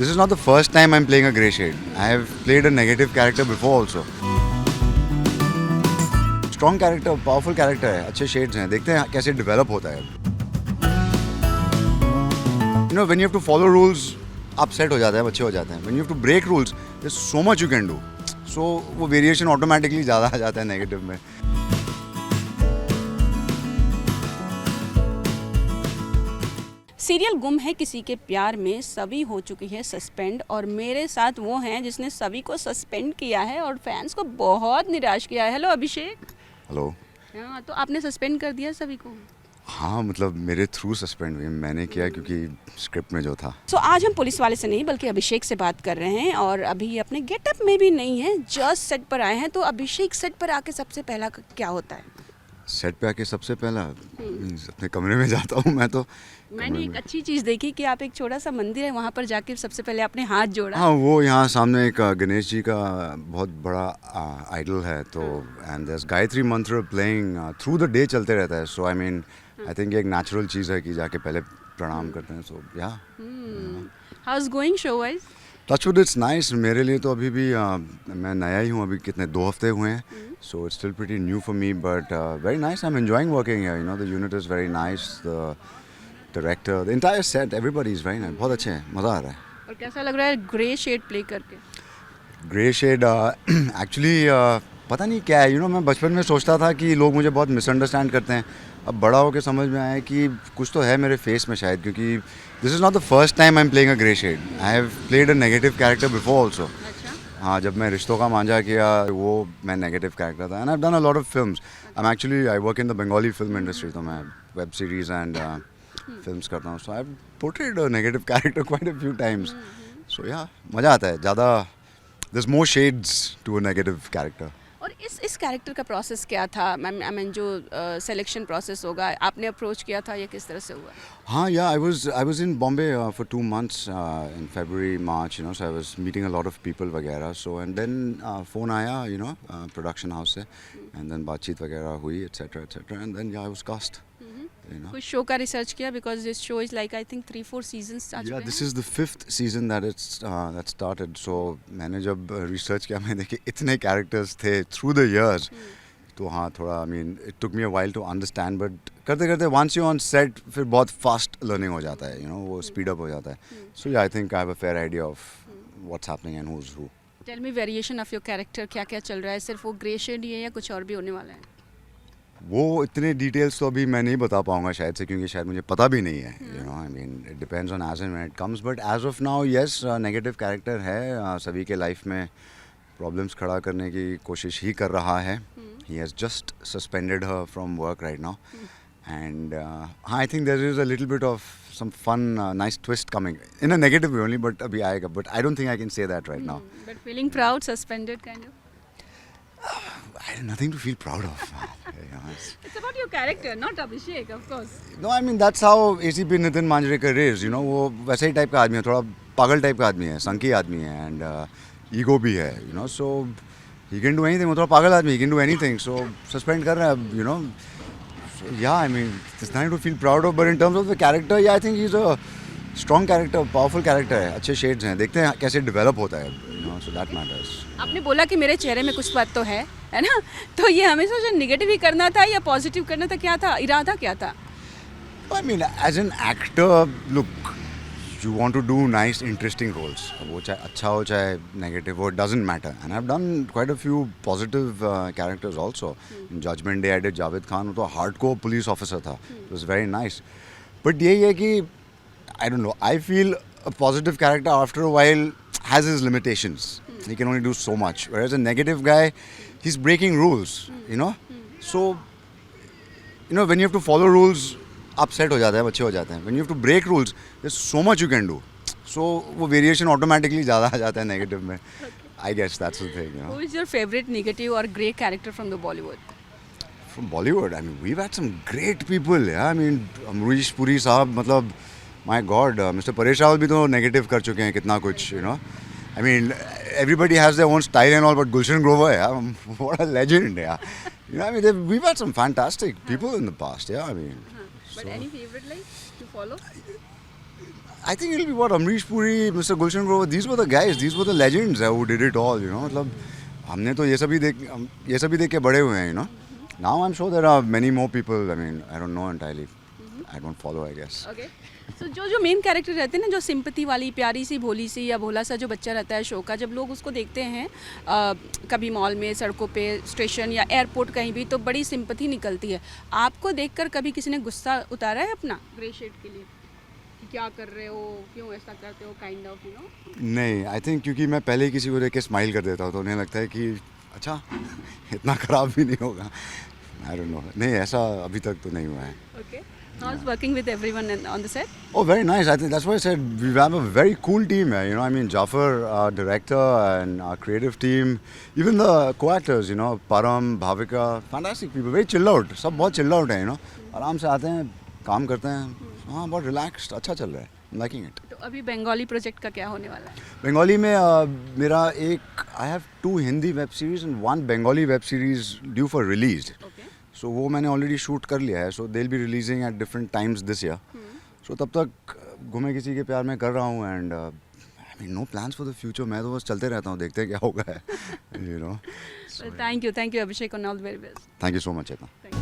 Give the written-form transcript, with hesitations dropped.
This is not the first time I'm playing a grey shade. I have played a negative character before also. Strong character, powerful character है, अच्छे shades हैं. देखते हैं कैसे develop होता है. You know, when you have to follow rules, आप set हो जाते हैं, अच्छे हो जाते हैं. When you have to break rules, there's so much you can do. So वो variation automatically ज़्यादा आ जाता है negative में. सीरियल गुम है किसी के प्यार में सभी हो चुकी है सस्पेंड और मेरे साथ वो हैं जिसने सभी को सस्पेंड किया है और फैंस को बहुत निराश किया है. हेलो अभिषेक. हेलो. हाँ, तो आपने सस्पेंड कर दिया सभी को. हाँ, मतलब मेरे थ्रू सस्पेंड हुई. मैंने किया क्योंकि स्क्रिप्ट में जो था. तो आज हम पुलिस वाले से नहीं बल्कि अभिषेक से बात कर रहे हैं और अभी अपने गेटअप में भी नहीं है, जस्ट सेट पर आए हैं. तो अभिषेक सेट पर आके सबसे पहला क्या होता है? सेट पे आके सबसे पहला अपने कमरे में जाता हूँ मैं तो. मैंने एक अच्छी चीज़ देखी कि आप एक छोटा सा मंदिर है वहाँ पर जाके सबसे पहले आपने हाथ जोड़ा. हाँ, वो यहाँ सामने एक गणेश जी का बहुत बड़ा आइडल है तो एंड देयर इज गायत्री मंत्र प्लेइंग थ्रू द डे चलते रहता है. So I mean I think एक नेचुरल चीज़ है कि जाके पहले प्रणाम करते हैं. So yeah how is going show wise? Touch wood it's nice. मेरे लिए तो अभी भी मैं नया ही हूँ, अभी कितने 2 हफ्ते हुए हैं. So it's still pretty new for me but very nice. I am enjoying working here. You know the unit is very nice. The director, the entire set, everybody is very nice. बहुत अच्छे हैं, मज़ा आ रहा है. और कैसा लग रहा है ग्रे शेड प्ले करके? ग्रे शेड एक्चुअली पता नहीं क्या है. यू नो मैं बचपन में सोचता था कि लोग मुझे बहुत मिसअंडरस्टैंड करते हैं. अब बड़ा होकर समझ में आया कि कुछ तो है मेरे फेस में शायद, क्योंकि this is not the first time I am playing a grey shade. I have played a negative character before also. हाँ, जब मैं रिश्तों का मांझा किया वो मैं नेगेटिव कैरेक्टर था. And I have done a lot of films. I am actually I work in the Bengali film industry. तो मैं वेब सीरीज़ एंड फिल्म्स करता हूँ. So I have portrayed a negative character quite a few times. So yeah मज़ा आता है. ज़्यादा there is more shades to a negative character. और इस कैरेक्टर का प्रोसेस क्या था? आई मीन जो सिलेक्शन प्रोसेस होगा, आपने अप्रोच किया था या किस तरह से हुआ? हाँ, yeah I was in Bombay for 2 months इन February March. You know so I was meeting a lot of people वगैरह. सो एंड देन फ़ोन आया यू नो प्रोडक्शन हाउस से एंड देन बातचीत वगैरह हुई etcetera etcetera and then yeah I was cast. कुछ show का research किया because this show is like I think 3-4 seasons आ चुके हैं. This is the 5th season that started. सो मैंने जब रिसर्च किया मैंने देखा इतने कैरेक्टर्स थे थ्रू द इयर्स. तो हाँ, थोड़ा I mean it took me a while to understand but करते करते वंस यू ऑन सेट फिर बहुत फास्ट लर्निंग हो जाता है. यू नो वो स्पीड अप हो जाता है. So yeah I think I have a fair idea of what's happening and who is who. Tell me variation of your character, क्या क्या चल रहा है? सिर्फ वो ग्रे शेड ही है या कुछ और भी होने वाला है? वो इतने डिटेल्स तो अभी मैं नहीं बता पाऊंगा शायद से, क्योंकि शायद मुझे पता भी नहीं है. You know I mean it depends on age and when it comes. But as of now yes, negative character है. सभी के लाइफ में प्रॉब्लम्स खड़ा करने की कोशिश ही कर रहा है. He has just suspended her from work right now and I think there is a little bit of some fun nice twist coming in a negative way only, but abhi aayega, but I don't think I can say that right now. But feeling proud, suspended kind of? I have nothing to feel proud of. It's about your character, not Abhishek, of course. No, I mean that's how ACP Nitin Manjrekar is. You know वो वैसे ही type का आदमी है, थोड़ा पागल type का आदमी है, संकी आदमी है एंड ईगो भी है. You know so he can do anything. वो थोड़ा पागल आदमी, he can do anything. So suspend कर रहा है. You know. Yeah, I mean, there's nothing to feel proud of, but in terms of the character, yeah, I think he's a strong character, powerful character है, अच्छे shades हैं. देखते हैं कैसे develop होता है, you know, so that matters. आपने बोला कि मेरे चेहरे में कुछ बात तो है ना? तो ये हमेशा जो नेगेटिव ही करना था या पॉजिटिव करना था, क्या था इरादा, क्या था? I mean, as an actor, look, you want to do nice, interesting roles. वो चाहे अच्छा हो चाहे negative हो, it doesn't matter. And I've done quite a few positive characters also. In Judgment Day, I did Javed Khan. वो तो hardcore police officer था. It was very nice. But यही है कि I don't know. I feel a positive character after a while has his limitations. He can only do so much. Whereas a negative guy, he's breaking rules. You know. So, you know, when you have to follow rules, आप set हो जाते हैं, अच्छे हो जाते हैं. When you have to break rules, there's so much you can do. So वो variation automatically ज़्यादा आ जाता है negative में. I guess that's the thing. You know. Who is your favorite negative or grey character from the Bollywood? From Bollywood, I mean, we've had some great people. Yeah, I mean, Amrish Puri साहब, मतलब, my God, Mr. Paresh Rawal भी तो negative कर चुके हैं कितना कुछ, you know. I mean, everybody has their own style and all, but Gulshan Grover, yeah, what a legend, yeah. You know, I mean, we've had some fantastic people in the past, yeah. I mean. But any favorite like to follow? I think it'll be what Amrish Puri, Mr. Gulshan Grover. These were the guys. These were the legends who did it all. You know, मतलब हमने तो ये सभी देख के बड़े हुए हैं. You know. Now I'm sure there are many more people. I mean, I don't know entirely. I don't follow, I guess. Okay so जो मेन कैरेक्टर रहते हैं ना, जो सिंपैथी वाली प्यारी सी भोली सी या भोला सा जो बच्चा रहता है शो का, जब लोग उसको देखते हैं कभी मॉल में, सड़कों पे, स्टेशन या एयरपोर्ट कहीं भी, तो बड़ी सिंपैथी निकलती है. आपको देखकर कभी किसी ने गुस्सा उतारा है अपना ग्रे शेड के लिए कि क्या कर रहे हो, क्यों ऐसा करते हो, काइंड ऑफ यू नो? नहीं, आई थिंक क्योंकि मैं पहले ही किसी को देख के स्माइल कर देता हूँ तो उन्हें लगता है कि अच्छा इतना ख़राब भी नहीं होगा. I don't know. नहीं, ऐसा अभी तक तो नहीं हुआ है. Okay. How's working with everyone on the set? Oh, very nice. I think that's why I said we have a very cool team. You know, I mean, Jafar, our director, and our creative team, even the co-actors, you know, Param, Bhavika, fantastic people, very chill out. सब बहुत chill out हैं, you know. आराम से आते हैं, काम करते हैं. हाँ, बहुत relaxed, अच्छा चल रहा है. I'm liking it. तो अभी बंगाली प्रोजेक्ट का क्या होने वाला है? बंगाली में मेरा एक I have 2 Hindi web series and 1 Bengali web series due for release. Okay. सो वो मैंने ऑलरेडी शूट कर लिया है. So they will be releasing at different times this year. सो तब तक घूमे किसी के प्यार में कर रहा हूँ. And I mean no plans for the future. मैं तो बस चलते रहता हूँ, देखते हैं क्या होगा. You know. Thank you Abhishek, on all the very best. Thank you so much Chetna. Thank you.